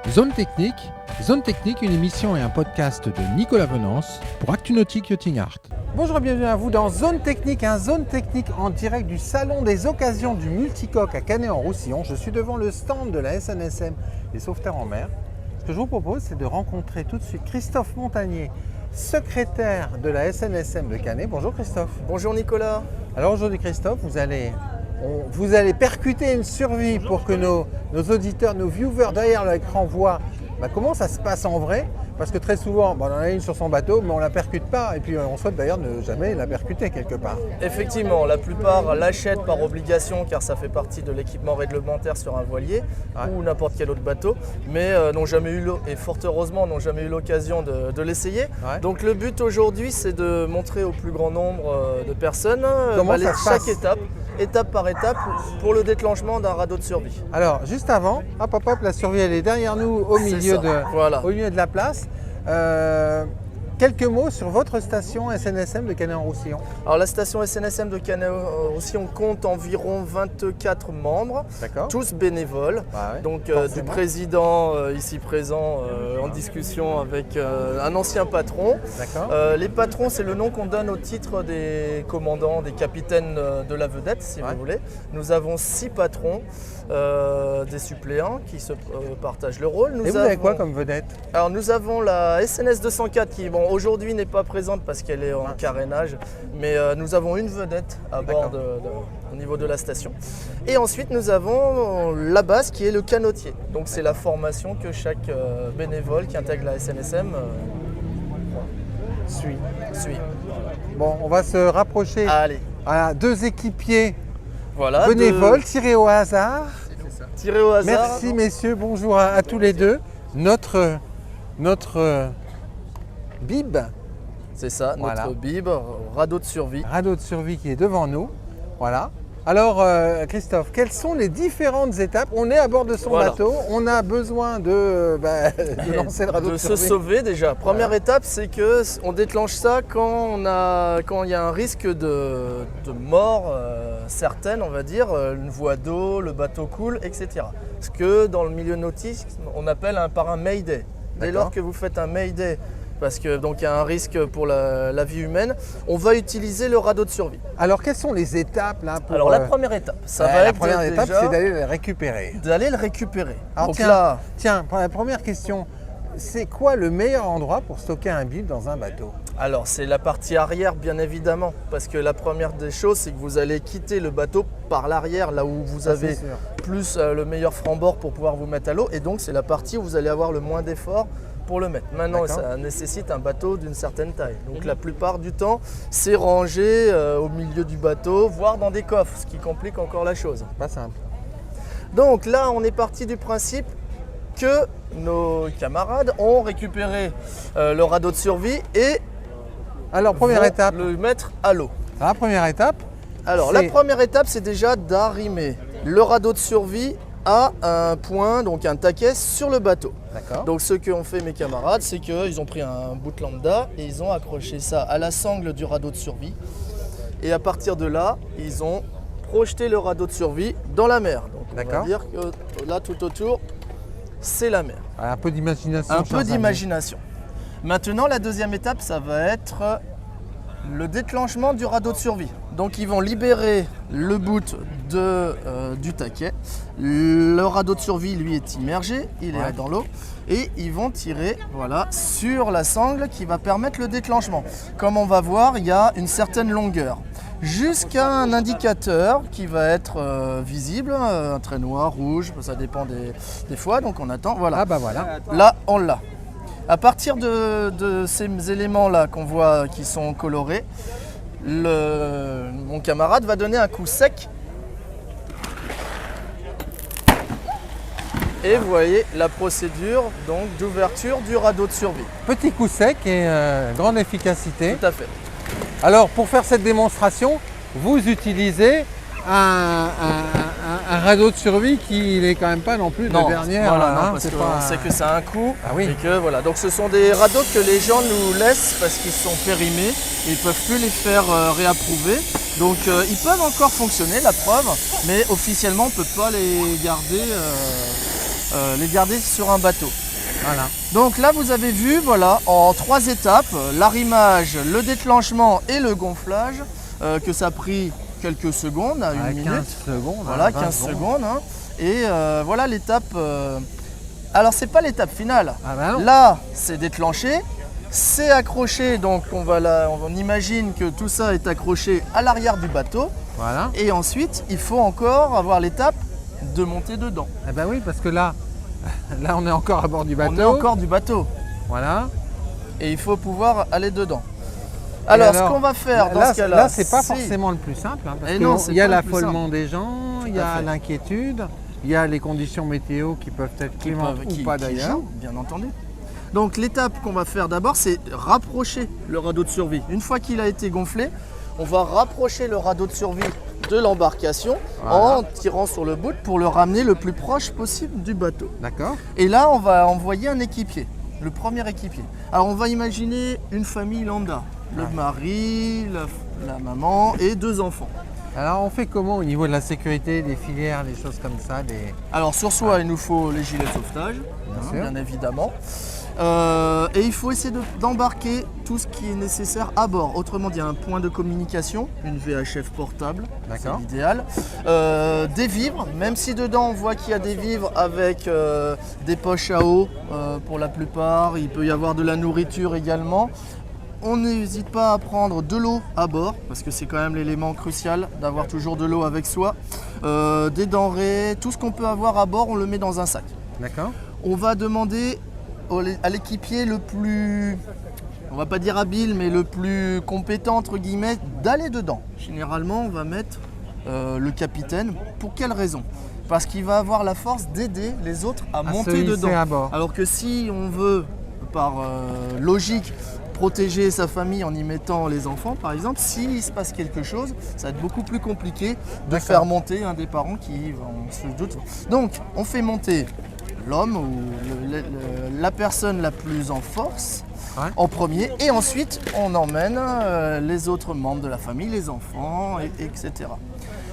Zone Technique. Zone Technique, une émission et un podcast de Nicolas Venance pour Actunautique Yachting Art. Bonjour et bienvenue à vous dans Zone Technique, Zone Technique en direct du Salon des Occasions du Multicoque à Canet-en-Roussillon. Je suis devant le stand de la SNSM, les sauveteurs en mer. Ce que je vous propose, c'est de rencontrer tout de suite Christophe Montagnier, secrétaire de la SNSM de Canet. Bonjour Christophe. Bonjour Nicolas. Alors aujourd'hui Christophe, vous allez percuter une survie pour que nos auditeurs, nos viewers derrière l'écran voient comment ça se passe en vrai. Parce que très souvent, on en a une sur son bateau, mais on ne la percute pas. Et puis on souhaite d'ailleurs ne jamais la percuter quelque part. Effectivement, la plupart l'achètent par obligation car ça fait partie de l'équipement réglementaire sur un voilier ou n'importe quel autre bateau, mais n'ont jamais eu, et fort heureusement, n'ont jamais eu l'occasion de l'essayer. Ouais. Donc le but aujourd'hui, c'est de montrer au plus grand nombre de personnes chaque étape par étape, pour le déclenchement d'un radeau de survie. Alors, juste avant, la survie, elle est derrière nous, au milieu de la place. Quelques mots sur votre station SNSM de Canet-en-Roussillon. Alors la station SNSM de Canet-en-Roussillon compte environ 24 membres, tous bénévoles. Donc du président ici présent en discussion avec un ancien patron. Les patrons, c'est le nom qu'on donne au titre des commandants, des capitaines de la vedette, si vous voulez. Nous avons 6 patrons, des suppléants qui se partagent le rôle. Et vous avez quoi comme vedette? Alors nous avons la SNS 204 qui aujourd'hui n'est pas présente parce qu'elle est en carénage, mais nous avons une vedette à bord au niveau de la station. Et ensuite nous avons la base qui est le canotier. Donc c'est la formation que chaque bénévole qui intègre la SNSM suit. Bon, on va se rapprocher. Allez. À 2 équipiers bénévoles tirés au hasard. Tirés au hasard. Merci messieurs, bonjour à tous les deux. Notre bib. C'est ça, notre bib, radeau de survie. Radeau de survie qui est devant nous. Voilà. Alors Christophe, quelles sont les différentes étapes? On est à bord de son bateau, on a besoin de lancer le radeau de survie. De se sauver déjà. Première étape, c'est qu'on déclenche ça quand il y a un risque de mort certaine, on va dire, une voie d'eau, le bateau coule, etc. Ce que dans le milieu nautique, on appelle par un mayday. Dès lors que vous faites un mayday, parce que donc il y a un risque pour la vie humaine, on va utiliser le radeau de survie. Alors quelles sont les étapes là pour Alors la première étape, c'est d'aller le récupérer. Alors tiens, la première question, c'est quoi le meilleur endroit pour stocker un bib dans un bateau? Alors c'est la partie arrière bien évidemment, parce que la première des choses, c'est que vous allez quitter le bateau par l'arrière, là où vous avez plus le meilleur franc-bord pour pouvoir vous mettre à l'eau, et donc c'est la partie où vous allez avoir le moins d'efforts pour le mettre. Maintenant, ça nécessite un bateau d'une certaine taille. Donc la plupart du temps, c'est rangé au milieu du bateau, voire dans des coffres, ce qui complique encore la chose. Pas simple. Donc là, on est parti du principe que nos camarades ont récupéré le radeau de survie et première étape, le mettre à l'eau. La première étape, c'est déjà d'arrimer le radeau de survie à un point, donc un taquet sur le bateau. Donc ce qu'ont fait mes camarades, c'est qu'ils ont pris un bout de lambda et ils ont accroché ça à la sangle du radeau de survie. Et à partir de là, ils ont projeté le radeau de survie dans la mer. Donc on va dire que là, tout autour, c'est la mer. Un peu d'imagination. Maintenant, la deuxième étape, ça va être le déclenchement du radeau de survie. Donc ils vont libérer le bout du taquet. Le radeau de survie, lui, est immergé, il est dans l'eau. Et ils vont tirer sur la sangle qui va permettre le déclenchement. Comme on va voir, il y a une certaine longueur. Jusqu'à un indicateur qui va être visible, un trait noir, rouge, ça dépend des fois. Donc on attend, Là, on l'a. À partir de ces éléments-là qu'on voit qui sont colorés, mon camarade va donner un coup sec. Et vous voyez la procédure d'ouverture du radeau de survie. Petit coup sec et grande efficacité. Tout à fait. Alors pour faire cette démonstration, vous utilisez un radeau de survie qui n'est quand même pas non plus de dernière. Parce qu'on sait que ça a un coût. Et que, donc ce sont des radeaux que les gens nous laissent parce qu'ils sont périmés et ils ne peuvent plus les faire réapprouver. Donc ils peuvent encore fonctionner, la preuve, mais officiellement on ne peut pas les garder les garder sur un bateau. Voilà. Donc là vous avez vu, voilà, en 3 étapes, l'arrimage, le déclenchement et le gonflage, que ça a pris quelques secondes, à 1 minute. 15 secondes. Voilà, 15 secondes. Hein. Et voilà l'étape. Alors c'est pas l'étape finale. Ah bah non. Là, c'est déclenché, c'est accroché, donc on imagine que tout ça est accroché à l'arrière du bateau. Voilà. Et ensuite, il faut encore avoir l'étape de monter dedans. Eh ben oui, parce que là on est encore à bord du bateau. On est encore du bateau. Voilà. Et il faut pouvoir aller dedans. Alors, ce qu'on va faire dans ce cas-là... Là, c'est pas forcément le plus simple. Hein, parce qu'il y a l'affolement des gens, il y a l'inquiétude, il y a les conditions météo qui peuvent être clémentes ou pas d'ailleurs. Bien entendu. Donc, l'étape qu'on va faire d'abord, c'est rapprocher le radeau de survie. Une fois qu'il a été gonflé, on va rapprocher le radeau de survie de l'embarcation en tirant sur le bout pour le ramener le plus proche possible du bateau. D'accord. Et là, on va envoyer un équipier, le premier équipier. Alors, on va imaginer une famille lambda. Le mari, la maman et 2 enfants. Alors on fait comment au niveau de la sécurité, des filières, des choses comme ça Alors sur soi, il nous faut les gilets de sauvetage, bien évidemment. Et il faut essayer d'embarquer tout ce qui est nécessaire à bord. Autrement dit, un point de communication, une VHF portable, c'est l'idéal. Des vivres, même si dedans on voit qu'il y a des vivres avec des poches à eau pour la plupart. Il peut y avoir de la nourriture également. On n'hésite pas à prendre de l'eau à bord, parce que c'est quand même l'élément crucial d'avoir toujours de l'eau avec soi. Des denrées, tout ce qu'on peut avoir à bord, on le met dans un sac. D'accord. On va demander à l'équipier le plus, on va pas dire habile, mais le plus compétent, entre guillemets, d'aller dedans. Généralement, on va mettre le capitaine. Pour quelle raison ? Parce qu'il va avoir la force d'aider les autres à monter dedans. À bord. Alors que si on veut, par logique, protéger sa famille en y mettant les enfants, par exemple, s'il se passe quelque chose, ça va être beaucoup plus compliqué de faire monter un des parents qui se doute. Donc, on fait monter l'homme ou la personne la plus en force en premier, et ensuite on emmène les autres membres de la famille, les enfants, etc.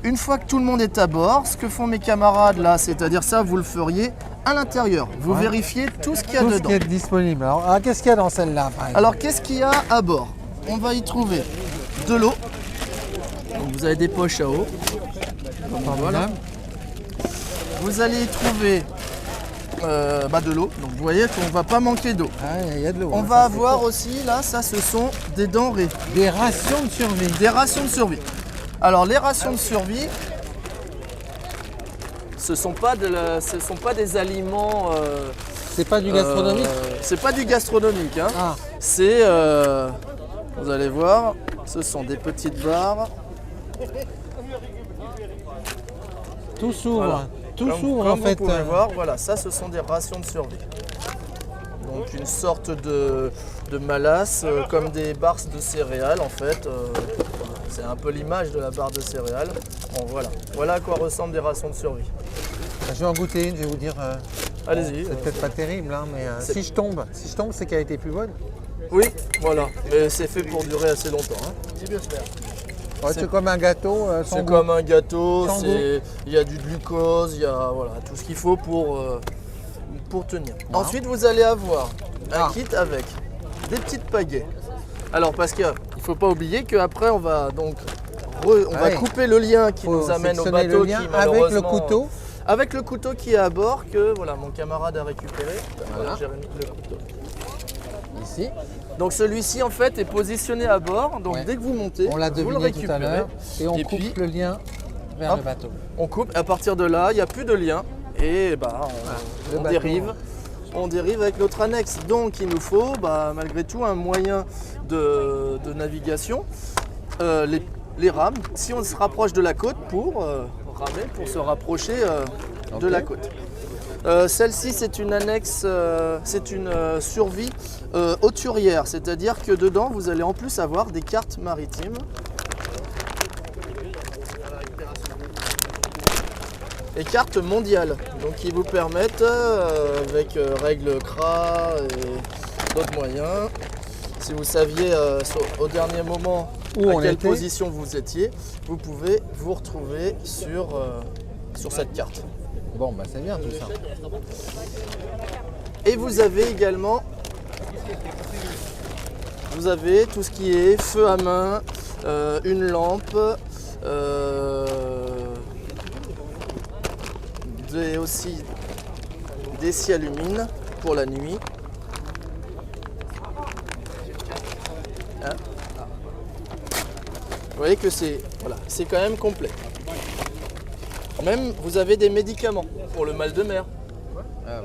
Une fois que tout le monde est à bord, ce que font mes camarades là, c'est-à-dire ça, vous le feriez à l'intérieur. Vous vérifiez tout ce qu'il y a dedans. Tout ce qui est disponible. Alors qu'est-ce qu'il y a dans celle-là, par exemple ? Alors, qu'est-ce qu'il y a à bord ? On va y trouver de l'eau. Donc, vous avez des poches à eau. Voilà. Vous allez y trouver de l'eau. Donc, vous voyez qu'on ne va pas manquer d'eau. Ah, il y a de l'eau. On va avoir aussi, là, ça, ce sont des denrées. Des rations de survie. Des rations de survie. Alors, les rations de survie, ce ne sont pas des aliments... c'est pas du gastronomique c'est pas du gastronomique. Hein. Ah. C'est, vous allez voir, ce sont des petites barres. Tout s'ouvre. Voilà. Tout s'ouvre comme en fait. Vous pouvez voir, voilà, ça, ce sont des rations de survie. Donc une sorte de malasse, comme des barres de céréales en fait. C'est un peu l'image de la barre de céréales. Bon, voilà à quoi ressemblent des rations de survie. Je vais en goûter une, je vais vous dire. Allez-y. C'est peut-être pas terrible, hein, mais si je tombe, c'est qu'elle a été plus bonne. Oui, voilà. Mais c'est fait pour durer assez longtemps. Hein. Ouais, c'est comme un gâteau. C'est comme un gâteau. Sans Il y a du glucose, il y a tout ce qu'il faut pour tenir. Wow. Ensuite, vous allez avoir un kit avec des petites pagaies. Alors, parce qu'il ne faut pas oublier qu'après, on va donc va couper le lien qui nous amène au bateau qui malheureusement... Avec le couteau. Avec le couteau qui est à bord que mon camarade a récupéré. Voilà, j'ai remis le couteau. Ici. Donc celui-ci en fait est positionné à bord. Donc dès que vous montez, on l'a vous le deviné tout à l'heure récupérez. et on coupe le lien vers le bateau. On coupe. À partir de là, il n'y a plus de lien et on dérive. On dérive avec notre annexe. Donc il nous faut malgré tout un moyen de navigation. Les rames, si on se rapproche de la côte pour ramer, pour se rapprocher de la côte. Celle-ci, c'est une annexe, c'est une survie hauturière, c'est-à-dire que dedans, vous allez en plus avoir des cartes maritimes. Et cartes mondiales, donc qui vous permettent, avec règles CRA et d'autres moyens, si vous saviez au dernier moment à quelle position vous étiez, vous pouvez vous retrouver sur cette carte. Bon, bah c'est bien tout ça. Et vous avez également tout ce qui est feu à main, une lampe, aussi des scies alumines pour la nuit. Hein, vous voyez que c'est quand même complet. Même vous avez des médicaments pour le mal de mer.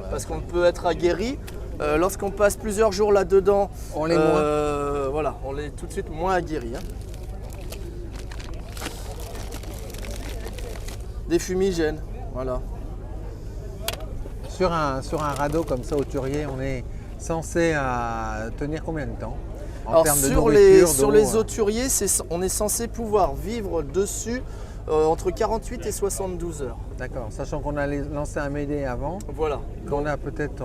Parce qu'on peut être aguerri. Lorsqu'on passe plusieurs jours là-dedans, on l'est moins. On est tout de suite moins aguerri. Hein. Des fumigènes, voilà. Sur un radeau comme ça au Turier, on est censé tenir combien de temps Alors sur les hauturiers, on est censé pouvoir vivre dessus entre 48 et 72 heures. D'accord, sachant qu'on a lancé un Mayday avant, voilà. qu'on a peut-être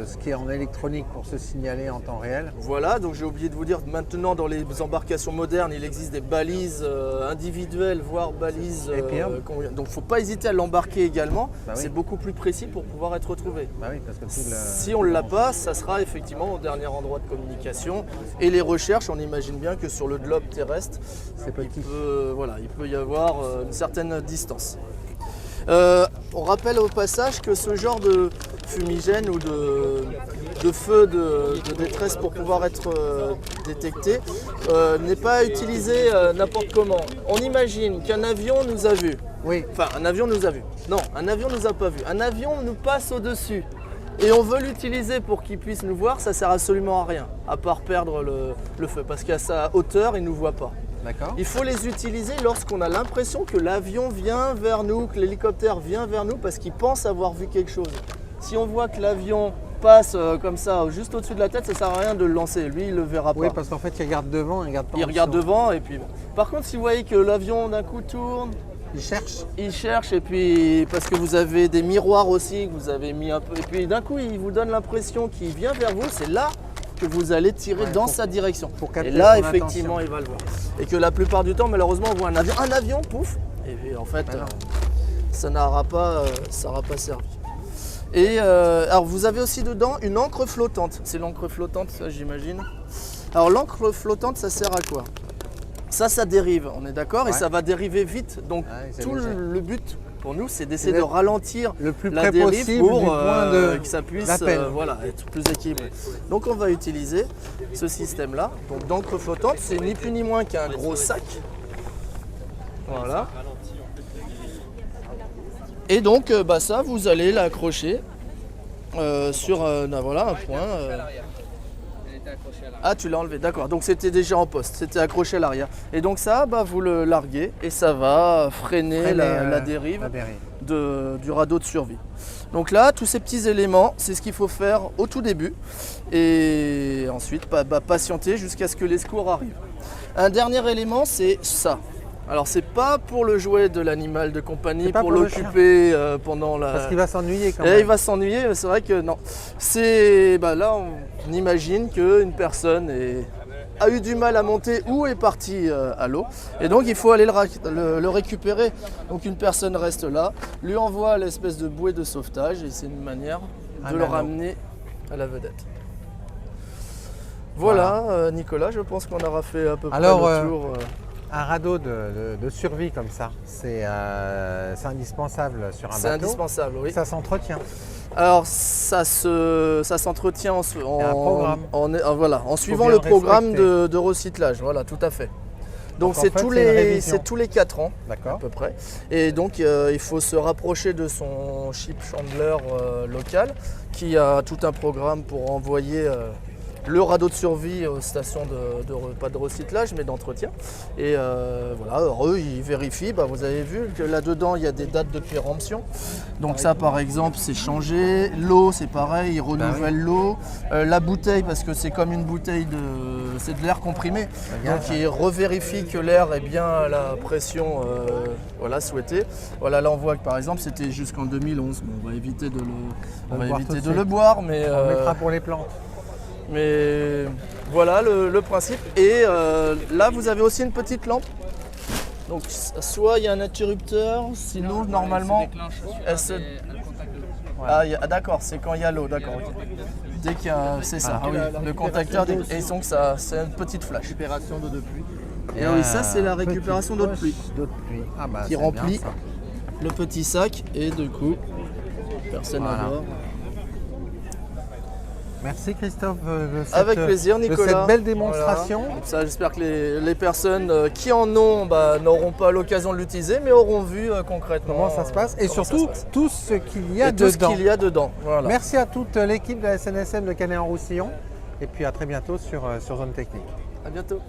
ce qui est en électronique pour se signaler en temps réel. Voilà, donc j'ai oublié de vous dire, maintenant dans les embarcations modernes, il existe des balises individuelles, voire balises. Donc il ne faut pas hésiter à l'embarquer également, c'est beaucoup plus précis pour pouvoir être retrouvé. Bah oui, parce que si on ne l'a pas, ça sera effectivement au dernier endroit de communication. Et les recherches, on imagine bien que sur le globe terrestre, il peut y avoir une certaine distance. On rappelle au passage que ce genre de fumigène ou de feu de détresse pour pouvoir être détecté n'est pas utilisé n'importe comment. On imagine qu'un avion nous a vus. Oui. Enfin, un avion nous a vus. Non, un avion nous a pas vus. Un avion nous passe au-dessus. Et on veut l'utiliser pour qu'il puisse nous voir, ça sert absolument à rien, à part perdre le feu, parce qu'à sa hauteur, il ne nous voit pas. Il faut les utiliser lorsqu'on a l'impression que l'avion vient vers nous, que l'hélicoptère vient vers nous parce qu'il pense avoir vu quelque chose. Si on voit que l'avion passe comme ça, juste au-dessus de la tête, ça ne sert à rien de le lancer. Lui, il ne le verra pas. Oui, parce qu'en fait, il regarde devant, il regarde pas. Il regarde devant et puis. Par contre, si vous voyez que l'avion d'un coup tourne, il cherche et puis parce que vous avez des miroirs aussi que vous avez mis un peu et puis d'un coup, il vous donne l'impression qu'il vient vers vous. C'est là que vous allez tirer dans sa direction. Et là, effectivement, il va le voir. Et que la plupart du temps, malheureusement, on voit un avion, pouf, et puis, en fait, ça n'aura pas servi. Et alors, vous avez aussi dedans une encre flottante. C'est l'encre flottante, ça, j'imagine. Alors, l'encre flottante, ça sert à quoi ? Ça dérive, on est d'accord, et ça va dériver vite. Donc, tout le but pour nous, c'est d'essayer de ralentir le plus la près dérive possible pour du point de que ça puisse être plus équilibré. Donc on va utiliser ce système-là. Donc d'encre flottante, c'est ni plus ni moins qu'un gros sac. Voilà. Et donc ça, vous allez l'accrocher sur un point. Ah, tu l'as enlevé, d'accord. Donc c'était déjà en poste, c'était accroché à l'arrière. Et donc ça, vous le larguez et ça va freiner la dérive du radeau de survie. Donc là, tous ces petits éléments, c'est ce qu'il faut faire au tout début. Et ensuite, patienter jusqu'à ce que les secours arrivent. Un dernier élément, c'est ça. Alors c'est pas pour le jouet de l'animal de compagnie, pour l'occuper pendant la... Parce qu'il va s'ennuyer quand même. Il va s'ennuyer, mais c'est vrai que non. C'est là on imagine qu'une personne a eu du mal à monter ou est partie à l'eau. Et donc il faut aller le récupérer. Donc une personne reste là, lui envoie l'espèce de bouée de sauvetage et c'est une manière de le ramener à la vedette. Voilà, Nicolas, je pense qu'on aura fait à peu près le tour. Un radeau de survie comme ça, c'est indispensable sur un bateau. C'est indispensable, oui. Ça s'entretient. Alors ça s'entretient en suivant le programme de recyclage, voilà, tout à fait. Donc c'est tous les 4 ans à peu près. Et donc il faut se rapprocher de son ship chandler local qui a tout un programme pour envoyer le radeau de survie aux stations pas de recyclage mais d'entretien. Et eux ils vérifient, vous avez vu que là-dedans il y a des dates de péremption. Donc ça par exemple c'est changé. L'eau c'est pareil, ils renouvellent l'eau. La bouteille, parce que c'est comme une bouteille c'est de l'air comprimé. Donc ils revérifient que l'air est bien à la pression souhaitée. Voilà, là on voit que par exemple c'était jusqu'en 2011. On va éviter de le boire, mais on le mettra pour les plantes. Mais voilà le principe. Et là, vous avez aussi une petite lampe Donc soit il y a un interrupteur, sinon normalement elle se... d'accord, c'est quand il y a l'eau, d'accord. Ok. Dès qu'il y a, c'est ça, le contacteur, et donc ça, c'est une petite flash. Récupération d'eau de pluie. Et oui, ça c'est la récupération d'eau de pluie Ah bah, qui c'est remplit bien, ça. le petit sac et du coup, personne à bord. Merci Christophe Avec plaisir, de Nicolas. cette belle démonstration. Voilà. Ça, j'espère que les personnes qui en ont n'auront pas l'occasion de l'utiliser, mais auront vu concrètement Comment ça se passe et comment surtout ça se passe. tout ce qu'il y a Et tout ce dedans. qu'il y a dedans. Voilà. Merci à toute l'équipe de la SNSM de Canet-en-Roussillon et puis à très bientôt sur Zone Technique. À bientôt.